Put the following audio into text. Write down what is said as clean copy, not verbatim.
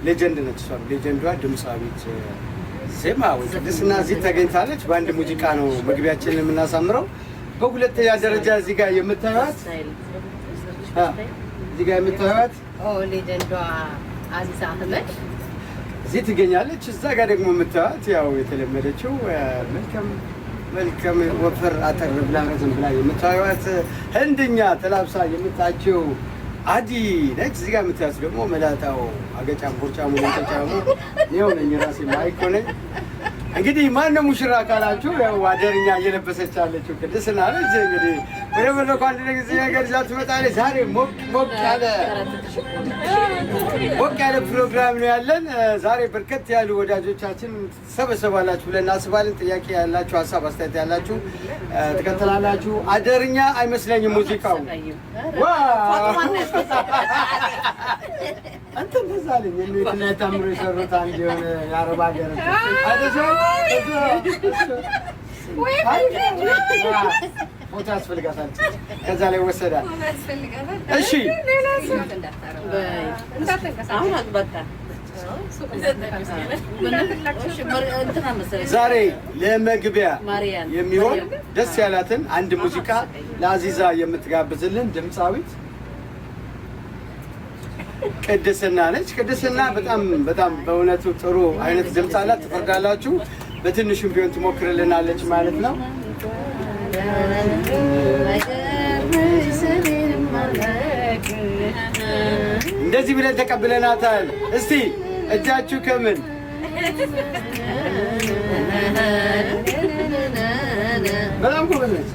ሌጀንድ ነች። እሷ ሌጀንዷ ድምፃዊት ዜማ ወይ ቅድስና እዚህ ተገኝታለች። በአንድ ሙዚቃ ነው መግቢያችንን የምናሳምረው። በሁለተኛ ደረጃ እዚህ ጋር የምታዩት ሌጀንዷ አዚዛ አህመድ እዚህ ትገኛለች። እዛ ጋር ደግሞ የምታዩት ያው የተለመደችው መልካም ወፈር አጠር ብላ ረዘም ብላ የምታዩት ህንድኛ ተላብሳ የምታችው አዲ ነች። እዚህ ጋር የምታዩት ደግሞ መላጣው አገጫም ቦርጫሙ ለጫሙ ነው ነኝ ራሴ ማይኮ ነኝ። እንግዲህ ማን ነው ሙሽራ ካላችሁ ያው አደርኛ እየለበሰች ያለችው ቅድስና ነች። እንግዲህ ወደ መድረኩ አንድ ጊዜ ነገር ይዛ ትመጣለች። ዛሬ ሞቅ ያለ ፕሮግራም ነው ያለን። ዛሬ በርከት ያሉ ወዳጆቻችን ተሰበሰባላችሁ ብለን እናስባለን። ጥያቄ ያላችሁ፣ ሀሳብ አስተያየት ያላችሁ ትከተላላችሁ። አደርኛ አይመስለኝም ሙዚቃው አንተ ተዛለኝ እኔ ታምሮ የሰሩት አንድ የሆነ የአረብ ሀገር ፎቶ ያስፈልጋታል። ከዛ ላይ ወሰዳል። እሺ ዛሬ ለመግቢያ የሚሆን ደስ ያላትን አንድ ሙዚቃ ለአዚዛ የምትጋብዝልን ድምፃዊት ቅድስና ነች። ቅድስና በጣም በእውነቱ ጥሩ አይነት ድምፅ አላት። ትፈርዳላችሁ። በትንሹም ቢሆን ትሞክርልናለች ማለት ነው። እንደዚህ ብለን ተቀብለናታል። እስቲ እጃችሁ ከምን በጣም ጎበዝ ነች።